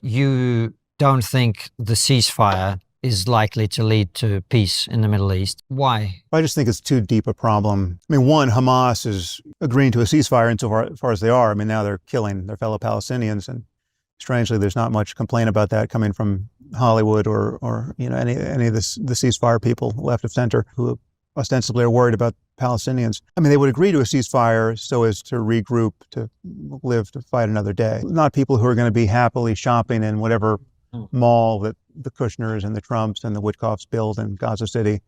You don't think the ceasefire is likely to lead to peace in the Middle East. Why? I just think it's too deep a problem. I mean, one, Hamas is agreeing to a ceasefire insofar as they are. I mean, now they're killing their fellow Palestinians, and strangely, there's not much complaint about that coming from Hollywood or any of the ceasefire people, left of center, who ostensibly are worried about Palestinians. I mean, they would agree to a ceasefire so as to regroup, to live to fight another day. Not people who are going to be happily shopping in whatever mall that the Kushners and the Trumps and the Witkoffs build in Gaza City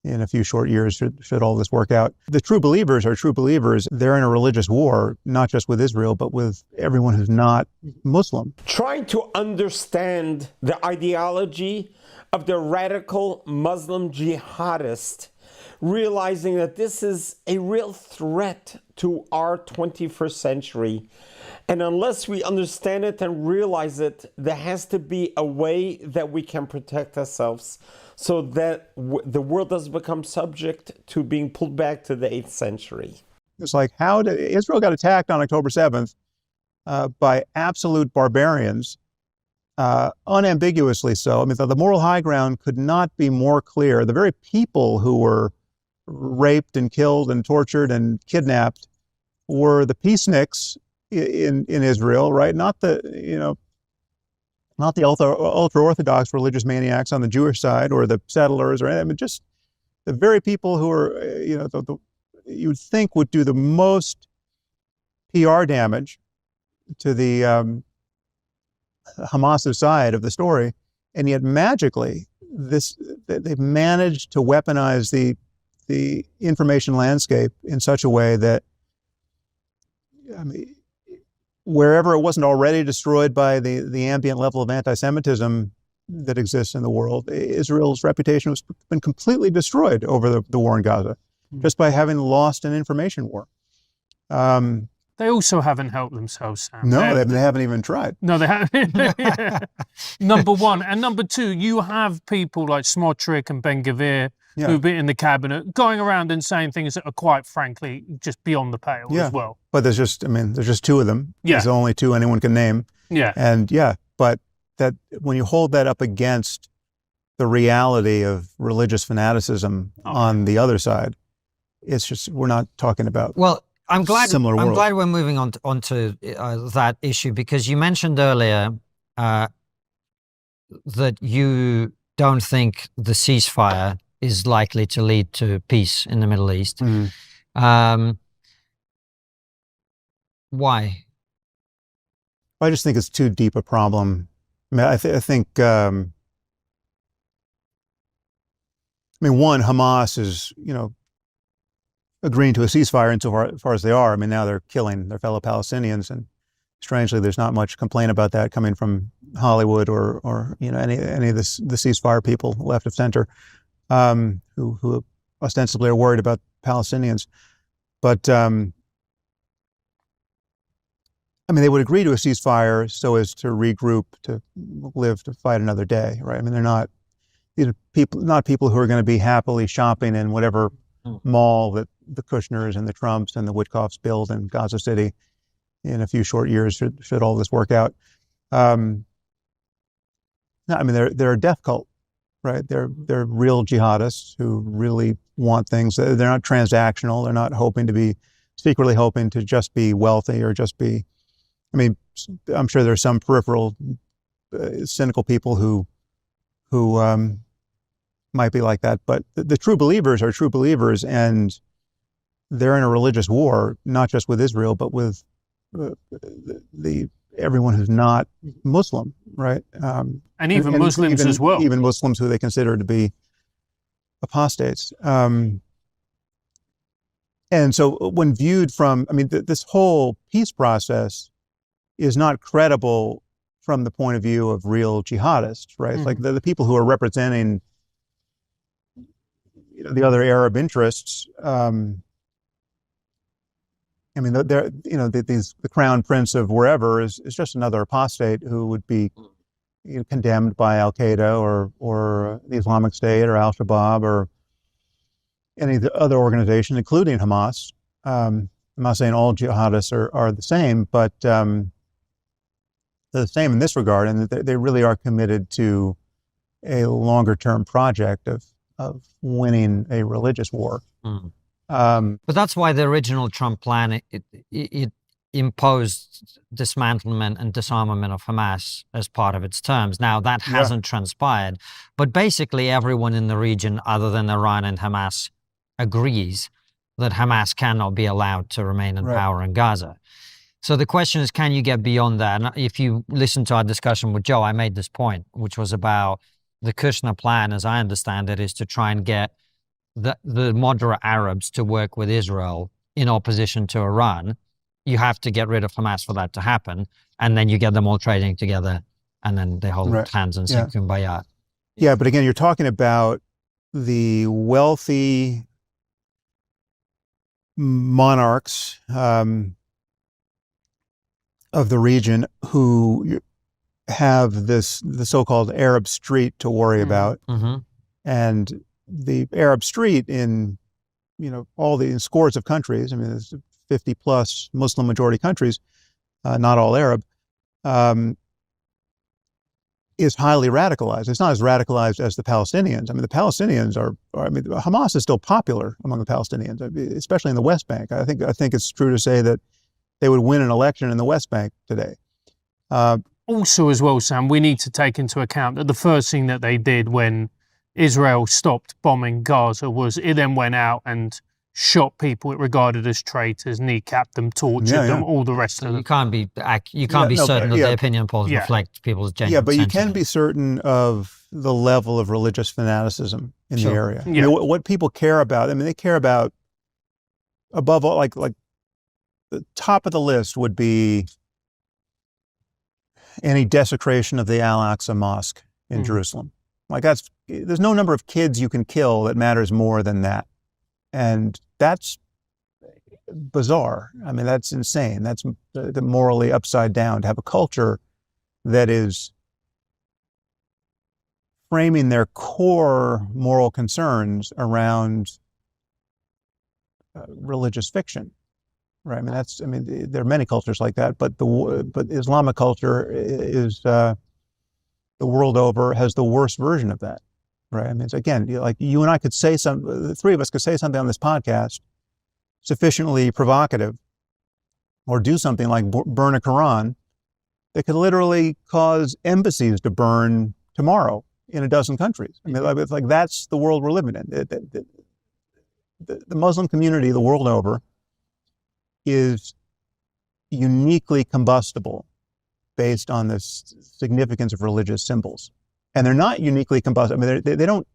in a few short years should all this work out. The true believers are true believers. They're in a religious war, not just with Israel, but with everyone who's not Muslim. Trying to understand the ideology of the radical Muslim jihadist, realizing that this is a real threat to our 21st century. And unless we understand it and realize it, there has to be a way that we can protect ourselves so that the world doesn't become subject to being pulled back to the 8th century. It's like, how did Israel got attacked on October 7th by absolute barbarians, unambiguously so. I mean, the moral high ground could not be more clear. The very people who were raped and killed and tortured and kidnapped were the peaceniks in Israel, right? Not the ultra-Orthodox religious maniacs on the Jewish side or the settlers, or I mean, just the very people who are, you would think would do the most PR damage to the Hamas side of the story, and yet magically, they've managed to weaponize the information landscape in such a way that, I mean, wherever it wasn't already destroyed by the ambient level of anti-Semitism that exists in the world, Israel's reputation has been completely destroyed over the war in Gaza, just by having lost an information war. They also haven't helped themselves, Sam. No, they haven't even tried. No, they haven't. Yeah. Number one. And number two, you have people like Smotrich and Ben-Gvir who've been in the cabinet going around and saying things that are quite frankly just beyond the pale as well. But there's just two of them. Yeah. There's only two anyone can name. Yeah. And but that when you hold that up against the reality of religious fanaticism on the other side, it's just, we're not talking about I'm glad world. we're moving on to that issue, because you mentioned earlier that you don't think the ceasefire is likely to lead to peace in the Middle East. Why? I just think it's too deep a problem. I mean, I think, one, Hamas is, agreeing to a ceasefire insofar as they are. I mean, now they're killing their fellow Palestinians, and strangely, there's not much complaint about that coming from Hollywood or any of the ceasefire people, left of center, who ostensibly are worried about Palestinians. But I mean, they would agree to a ceasefire so as to regroup, to live to fight another day, right? I mean, they're not people who are going to be happily shopping in whatever mall that the Kushners and the Trumps and the Witkoffs build in Gaza City in a few short years should all this work out. I mean, they're a death cult, right? They're real jihadists who really want things. They're not transactional. They're not secretly hoping to just be wealthy or just be. I mean, I'm sure there's some peripheral cynical people who might be like that, but the true believers are true believers, and they're in a religious war, not just with Israel, but with everyone who's not Muslim, right? And even Muslims as well. Even Muslims who they consider to be apostates. And so when viewed from, I mean, this whole peace process is not credible from the point of view of real jihadists, right? It's like the people who are representing the other Arab interests. I mean, the crown prince of wherever is just another apostate who would be condemned by Al Qaeda or the Islamic State or Al Shabaab or any of the other organizations, including Hamas. I'm not saying all jihadists are the same, but the same in this regard, and that they really are committed to a longer-term project of winning a religious war. Mm. But that's why the original Trump plan, it imposed dismantlement and disarmament of Hamas as part of its terms. Now, that hasn't transpired, but basically everyone in the region other than Iran and Hamas agrees that Hamas cannot be allowed to remain in power in Gaza. So the question is, can you get beyond that? And if you listen to our discussion with Joe, I made this point, which was about the Kushner plan, as I understand it, is to try and get the moderate Arabs to work with Israel in opposition to Iran. You have to get rid of Hamas for that to happen. And then you get them all trading together, and then they hold hands and sing Kumbaya. Yeah, but again, you're talking about the wealthy monarchs of the region who have the so-called Arab street to worry about. And the Arab street in, in scores of countries, I mean, there's 50 plus Muslim majority countries, not all Arab, is highly radicalized. It's not as radicalized as the Palestinians. I mean, the Palestinians Hamas is still popular among the Palestinians, especially in the West Bank. I think it's true to say that they would win an election in the West Bank today. Also, as well, Sam, we need to take into account that the first thing that they did when Israel stopped bombing Gaza was it then went out and shot people it regarded as traitors, kneecapped them, tortured them, all the rest of them. You can't be certain that the opinion polls reflect people's genuine Yeah, but sentiment. you can be certain of the level of religious fanaticism in the area. Yeah. I mean, what people care about, they care about, above all, like the top of the list would be any desecration of the Al-Aqsa Mosque in Jerusalem. There's no number of kids you can kill that matters more than that. And that's bizarre. I mean, that's insane. That's the morally upside down, to have a culture that is framing their core moral concerns around religious fiction. Right. I mean, there are many cultures like that, but Islamic culture is the world over has the worst version of that. Right. I mean, it's, again, like you and I could say the three of us could say something on this podcast sufficiently provocative, or do something like burn a Quran that could literally cause embassies to burn tomorrow in a dozen countries. I mean, it's like that's the world we're living in. The Muslim community the world over is uniquely combustible based on the significance of religious symbols. And they're not uniquely combustible. I mean, they don't,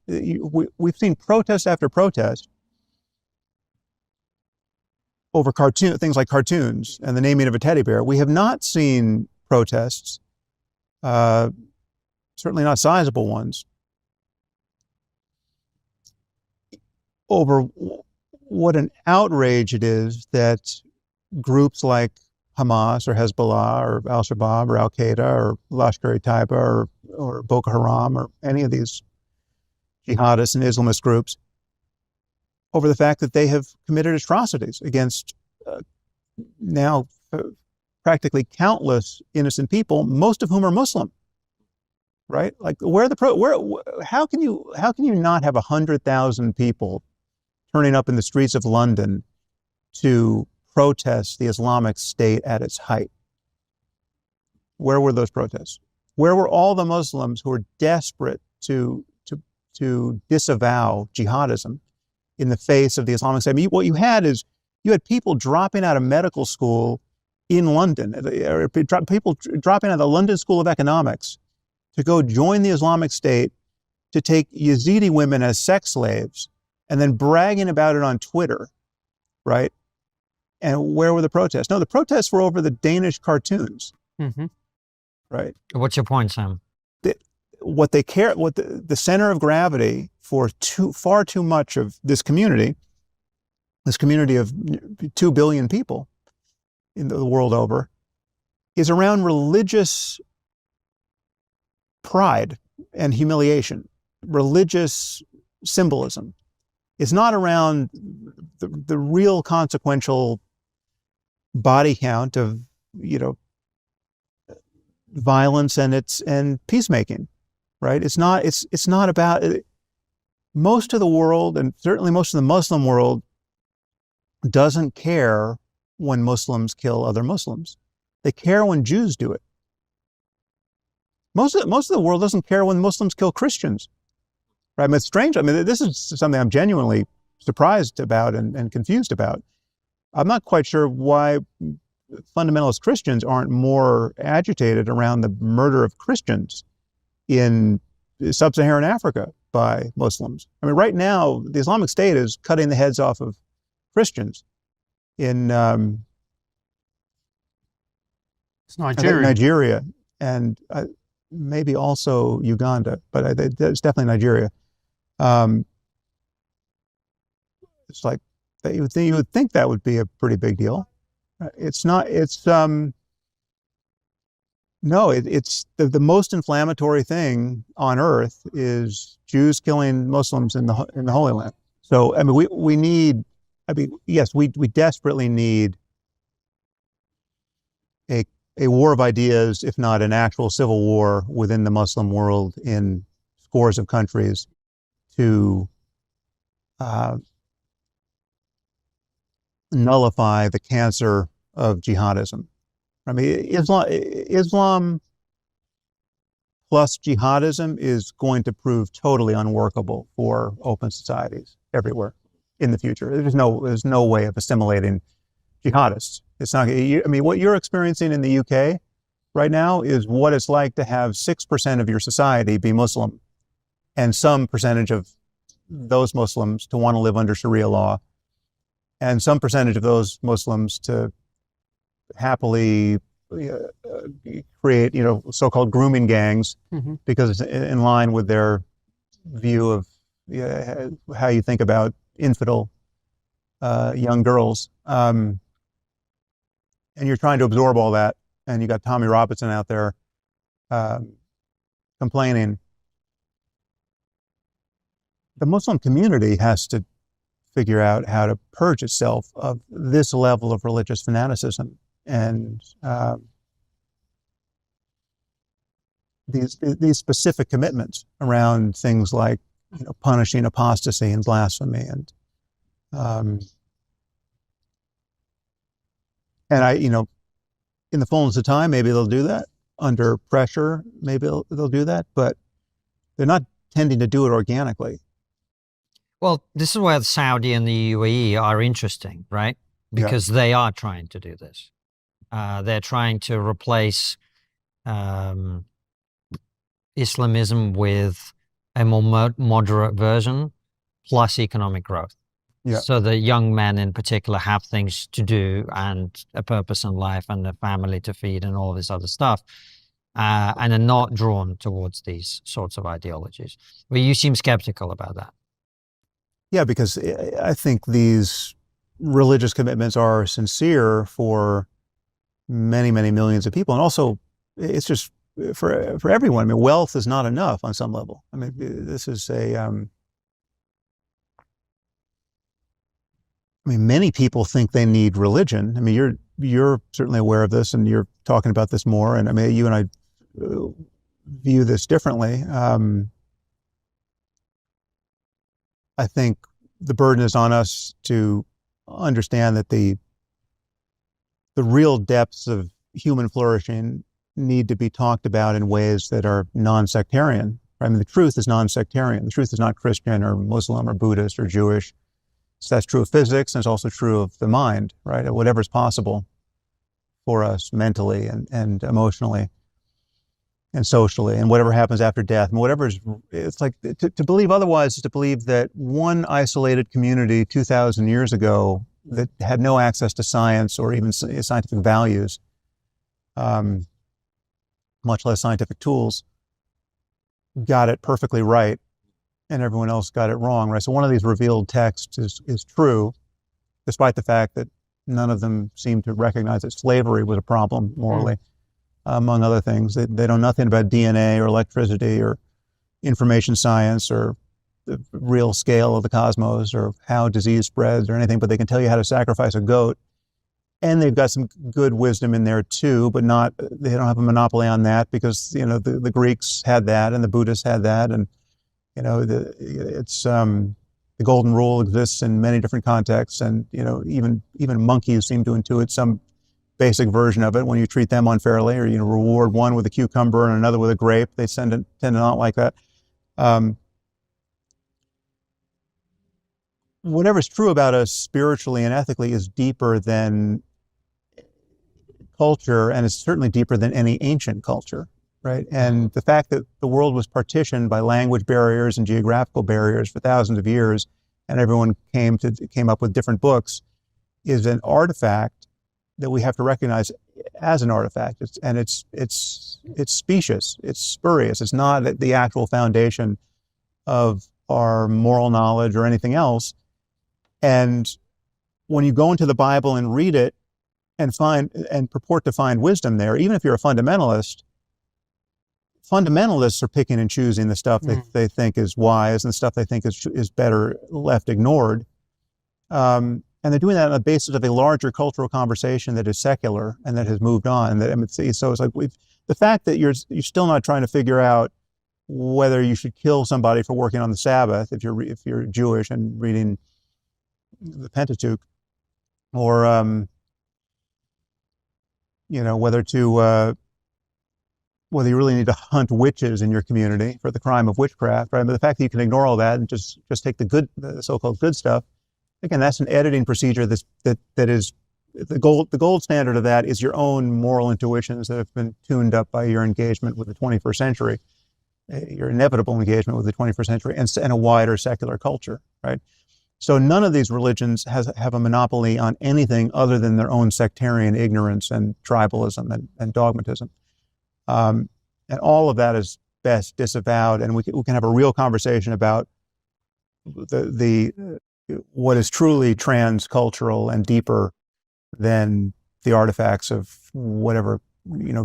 we've seen protest after protest over things like cartoons and the naming of a teddy bear. We have not seen protests, certainly not sizable ones, over what an outrage it is that groups like Hamas or Hezbollah or Al-Shabaab or Al-Qaeda or Lashkar-e-Taiba or Boko Haram or any of these jihadists and Islamist groups, over the fact that they have committed atrocities against now practically countless innocent people, most of whom are Muslim. Right? Like, how can you not have 100,000 people turning up in the streets of London to protest the Islamic State at its height? Where were those protests? Where were all the Muslims who were desperate to disavow jihadism in the face of the Islamic State? I mean, what you had people dropping out of medical school in London, people dropping out of the London School of Economics to go join the Islamic State, to take Yazidi women as sex slaves, and then bragging about it on Twitter, right? And where were the protests? No, the protests were over the Danish cartoons, right? What's your point, Sam? The center of gravity for far too much of this community of 2 billion people in the world over, is around religious pride and humiliation, religious symbolism. It's not around the real consequential body count of, violence and peacemaking, right? It's not about most of the world, and certainly most of the Muslim world doesn't care when Muslims kill other Muslims. They care when Jews do it. Most of the world doesn't care when Muslims kill Christians, right? I mean, it's strange. I mean, this is something I'm genuinely surprised about and confused about. I'm not quite sure why fundamentalist Christians aren't more agitated around the murder of Christians in sub-Saharan Africa by Muslims. I mean, right now, the Islamic State is cutting the heads off of Christians in it's Nigeria. Nigeria, and maybe also Uganda, but it's definitely Nigeria. It's like you would think that would be a pretty big deal. It's not. It's no. It's the most inflammatory thing on earth is Jews killing Muslims in the Holy Land. So I mean, we need. I mean, yes, we desperately need a war of ideas, if not an actual civil war within the Muslim world in scores of countries, to nullify the cancer of jihadism. I mean, Islam plus jihadism is going to prove totally unworkable for open societies everywhere in the future. There's no way of assimilating jihadists. It's not. I mean, what you're experiencing in the UK right now is what it's like to have 6% of your society be Muslim, and some percentage of those Muslims to want to live under Sharia law, and some percentage of those Muslims to happily create, so-called grooming gangs, because it's in line with their view of how you think about infidel young girls. And you're trying to absorb all that, and you got Tommy Robinson out there complaining. The Muslim community has to figure out how to purge itself of this level of religious fanaticism and these specific commitments around things like punishing apostasy and blasphemy and in the fullness of time, maybe they'll do that. Under pressure, maybe they'll do that, but they're not tending to do it organically. Well, this is where the Saudi and the UAE are interesting, right? Because they are trying to do this. They're trying to replace Islamism with a more moderate version plus economic growth. Yeah. So the young men in particular have things to do and a purpose in life and a family to feed and all this other stuff, and are not drawn towards these sorts of ideologies. Well, you seem skeptical about that. Yeah, because I think these religious commitments are sincere for many, many millions of people. And also, it's just for everyone. I mean, wealth is not enough on some level. I mean, this is many people think they need religion. I mean, you're certainly aware of this, and you're talking about this more. And I mean, you and I view this differently. I think the burden is on us to understand that the real depths of human flourishing need to be talked about in ways that are non-sectarian. I mean, the truth is non-sectarian. The truth is not Christian or Muslim or Buddhist or Jewish. So that's true of physics, and it's also true of the mind, right? Whatever's possible for us mentally and emotionally and socially, and whatever happens after death, and it's like to believe otherwise is to believe that one isolated community 2,000 years ago that had no access to science or even scientific values, much less scientific tools, got it perfectly right, and everyone else got it wrong, right? So one of these revealed texts is true, despite the fact that none of them seem to recognize that slavery was a problem morally, among other things. They know nothing about DNA or electricity or information science or the real scale of the cosmos or how disease spreads or anything, but they can tell you how to sacrifice a goat and they've got some good wisdom in there too, but they don't have a monopoly on that because, the Greeks had that and the Buddhists had that. And, the golden rule exists in many different contexts. And, even monkeys seem to intuit some basic version of it. When you treat them unfairly, or, reward one with a cucumber and another with a grape, they tend to not like that. Whatever's true about us spiritually and ethically is deeper than culture, and it's certainly deeper than any ancient culture, right? And the fact that the world was partitioned by language barriers and geographical barriers for thousands of years, and everyone came up with different books, is an artifact that we have to recognize as an artifact. It's specious, it's spurious. It's not the actual foundation of our moral knowledge or anything else. And when you go into the Bible and read it, and purport to find wisdom there, even if you're a fundamentalist, fundamentalists are picking and choosing the stuff they think is wise and the stuff they think is better left ignored. And they're doing that on the basis of a larger cultural conversation that is secular and that has moved on. So it's like the fact that you're still not trying to figure out whether you should kill somebody for working on the Sabbath if you're Jewish and reading the Pentateuch, or whether you really need to hunt witches in your community for the crime of witchcraft, right? But the fact that you can ignore all that and just take the so-called good stuff, again, that's an editing procedure that is the gold standard of that is your own moral intuitions that have been tuned up by your engagement with the 21st century, your inevitable engagement with the 21st century and a wider secular culture, right? So none of these religions have a monopoly on anything other than their own sectarian ignorance and tribalism and dogmatism. And all of that is best disavowed, and we can have a real conversation about what is truly transcultural and deeper than the artifacts of whatever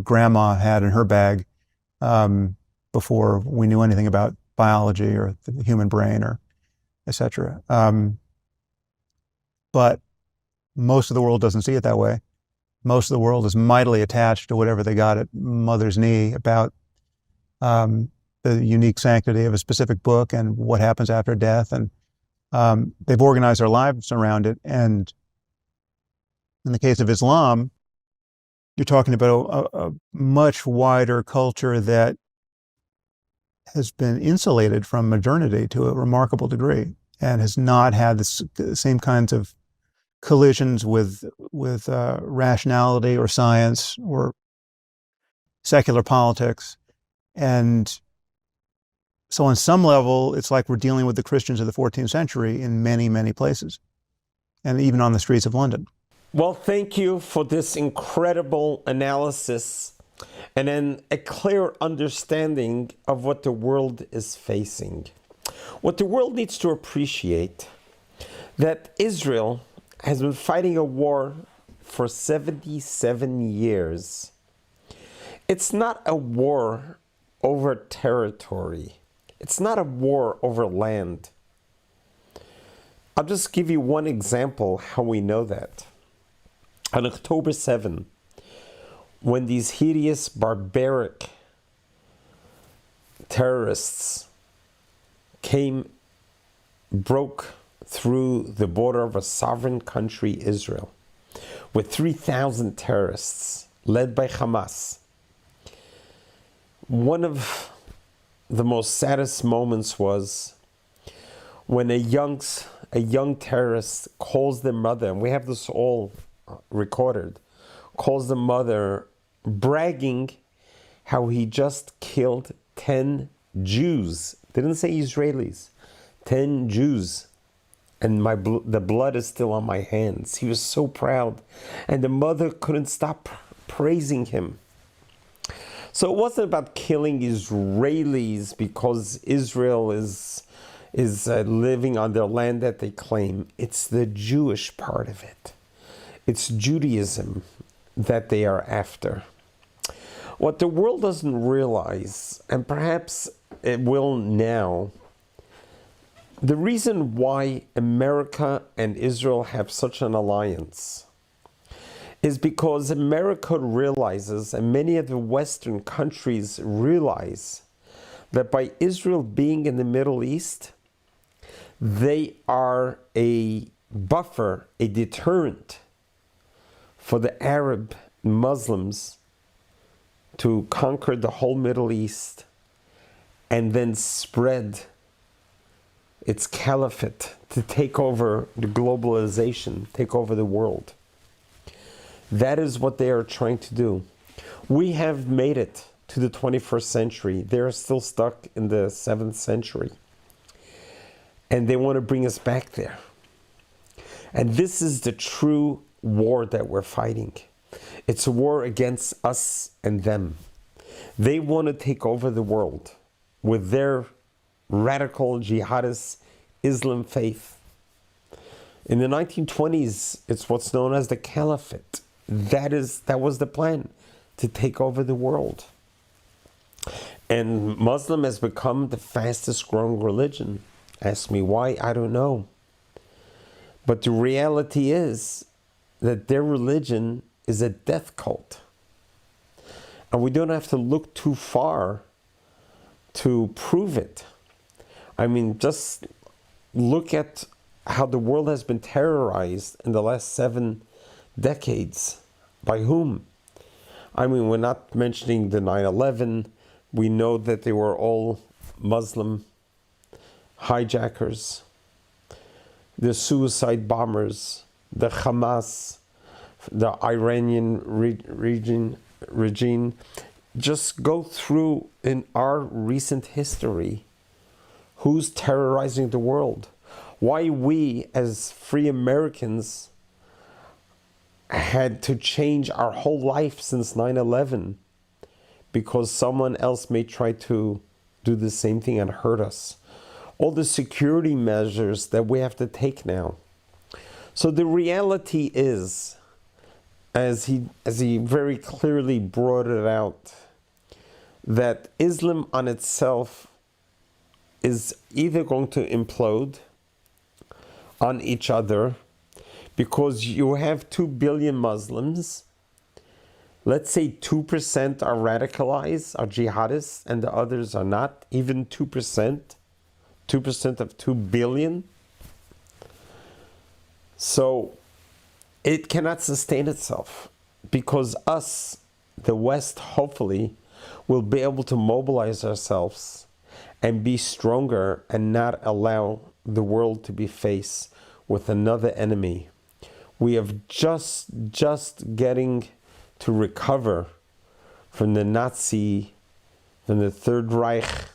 grandma had in her bag before we knew anything about biology or the human brain or etc. But most of the world doesn't see it that way. Most of the world is mightily attached to whatever they got at mother's knee about the unique sanctity of a specific book and what happens after death. And they've organized their lives around it. And in the case of Islam, you're talking about a much wider culture that has been insulated from modernity to a remarkable degree and has not had the same kinds of collisions with rationality or science or secular politics. And so on some level, it's like we're dealing with the Christians of the 14th century in many, many places, and even on the streets of London. Well, thank you for this incredible analysis and then a clear understanding of what the world is facing. What the world needs to appreciate, that Israel has been fighting a war for 77 years. It's not a war over territory. It's not a war over land. I'll just give you one example how we know that. On October 7, when these hideous, barbaric terrorists broke through the border of a sovereign country, Israel, with 3,000 terrorists led by Hamas. One of the most saddest moments was when a young terrorist calls their mother, and we have this all recorded, calls the mother bragging how he just killed 10 Jews. They didn't say Israelis, 10 Jews. And the blood is still on my hands. He was so proud. And the mother couldn't stop praising him. So it wasn't about killing Israelis because Israel is living on their land that they claim. It's the Jewish part of it. It's Judaism that they are after. What the world doesn't realize, and perhaps it will now, the reason why America and Israel have such an alliance is because America realizes, and many of the Western countries realize, that by Israel being in the Middle East, they are a buffer, a deterrent for the Arab Muslims to conquer the whole Middle East and then spread its caliphate to take over the globalization, take over the world. That is what they are trying to do. We have made it to the 21st century. They're still stuck in the 7th century. And they want to bring us back there. And this is the true war that we're fighting. It's a war against us and them. They want to take over the world with their radical jihadist Islam faith. In the 1920s, it's what's known as the caliphate. That was the plan, to take over the world. And Muslim has become the fastest growing religion. Ask me why, I don't know. But the reality is that their religion is a death cult. And we don't have to look too far to prove it. I mean, just look at how the world has been terrorized in the last 7 decades. By whom? I mean, we're not mentioning the 9/11. We know that they were all Muslim hijackers, the suicide bombers, the Hamas, the Iranian regime. Just go through in our recent history who's terrorizing the world. Why we as free Americans had to change our whole life since 9/11 because someone else may try to do the same thing and hurt us. All the security measures that we have to take now. So the reality is, as he very clearly brought it out, that Islam on itself is either going to implode on each other, because you have 2 billion Muslims. Let's say 2% are radicalized, are jihadists, and the others are not. Even 2%. 2% of 2 billion. So it cannot sustain itself, because us, the West, hopefully, will be able to mobilize ourselves and be stronger and not allow the world to be faced with another enemy. We have just getting to recover from the Nazi, from the Third Reich,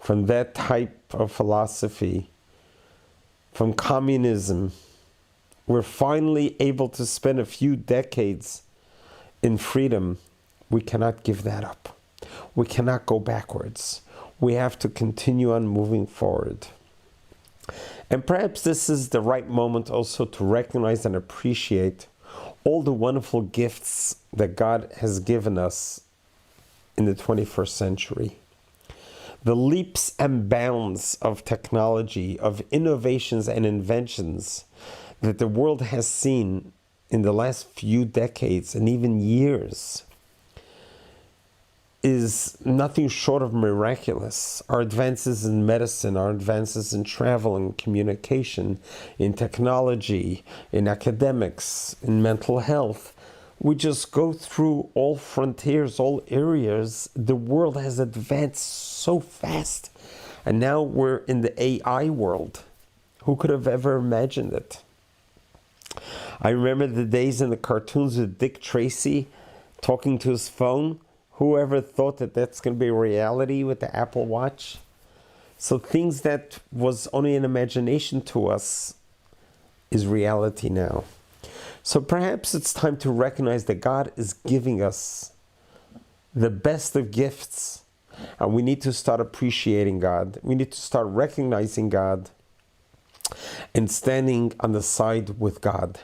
from that type of philosophy, from communism. We're finally able to spend a few decades in freedom. We cannot give that up. We cannot go backwards. We have to continue on moving forward. And perhaps this is the right moment also to recognize and appreciate all the wonderful gifts that God has given us in the 21st century. The leaps and bounds of technology, of innovations and inventions that the world has seen in the last few decades and even years is nothing short of miraculous. Our advances in medicine, our advances in travel and communication, in technology, in academics, in mental health. We just go through all frontiers, all areas. The world has advanced so fast. And now we're in the AI world. Who could have ever imagined it? I remember the days in the cartoons with Dick Tracy talking to his phone. Whoever thought that that's going to be a reality with the Apple Watch? So things that was only an imagination to us is reality now. So perhaps it's time to recognize that God is giving us the best of gifts. And we need to start appreciating God. We need to start recognizing God and standing on the side with God.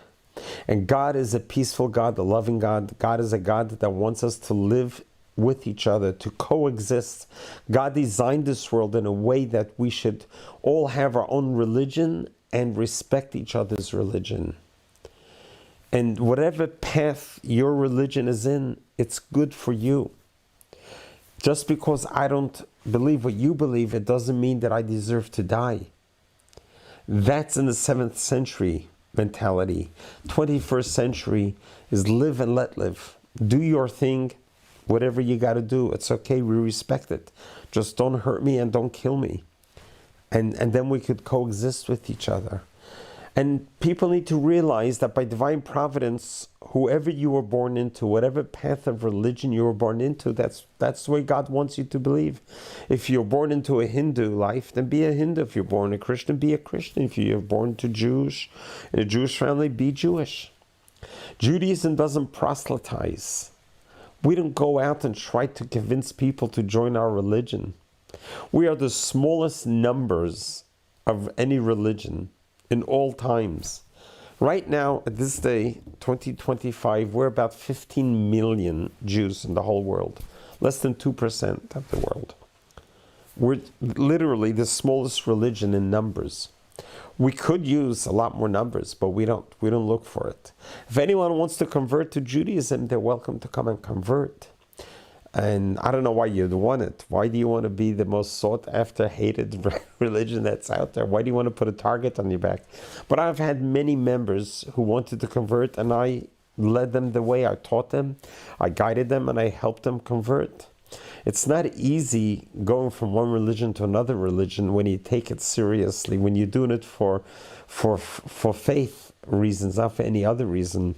And God is a peaceful God, a loving God. God is a God that wants us to live with each other, to coexist. God designed this world in a way that we should all have our own religion and respect each other's religion. And whatever path your religion is in, it's good for you. Just because I don't believe what you believe, it doesn't mean that I deserve to die. That's in the 7th century mentality. 21st century is live and let live. Do your thing, whatever you got to do. It's okay, we respect it. Just don't hurt me and don't kill me. And then we could coexist with each other. And people need to realize that by divine providence, whoever you were born into, whatever path of religion you were born into, that's the way God wants you to believe. If you're born into a Hindu life, then be a Hindu. If you're born a Christian, be a Christian. If you're born to Jewish, in a Jewish family, be Jewish. Judaism doesn't proselytize. We don't go out and try to convince people to join our religion. We are the smallest numbers of any religion in all times. Right now, at this day, 2025, we're about 15 million Jews in the whole world. Less than 2% of the world. We're literally the smallest religion in numbers. We could use a lot more numbers, but we don't look for it. If anyone wants to convert to Judaism, they're welcome to come and convert. And I don't know why you'd want it. Why do you want to be the most sought after, hated religion that's out there? Why do you want to put a target on your back? But I've had many members who wanted to convert, and I led them the way. I taught them, I guided them, and I helped them convert. It's not easy going from one religion to another religion when you take it seriously, when you're doing it for faith reasons, not for any other reason.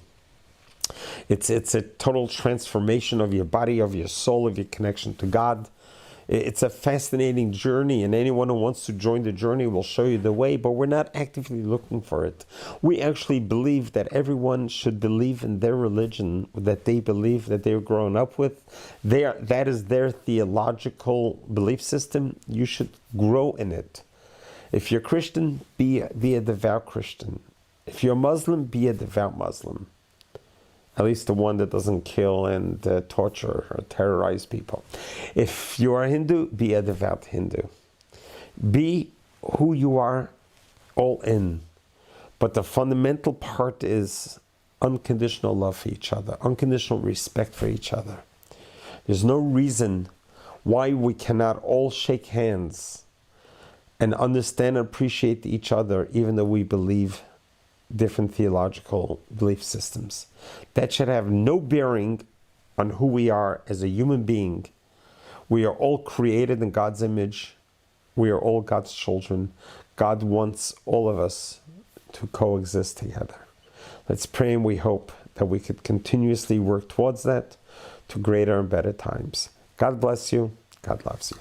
It's a total transformation of your body, of your soul, of your connection to God. It's a fascinating journey, and anyone who wants to join the journey will show you the way, but we're not actively looking for it. We actually believe that everyone should believe in their religion, that they believe, that they're grown up with. That is their theological belief system. You should grow in it. If you're Christian, be a devout Christian. If you're Muslim, be a devout Muslim. At least the one that doesn't kill and torture or terrorize people. If you are a Hindu, be a devout Hindu. Be who you are, all in. But the fundamental part is unconditional love for each other, unconditional respect for each other. There's no reason why we cannot all shake hands and understand and appreciate each other, even though we believe different theological belief systems. That should have no bearing on who we are as a human being. We are all created in God's image. We are all God's children. God wants all of us to coexist together. Let's pray, and we hope that we could continuously work towards that, to greater and better times. God bless you. God loves you.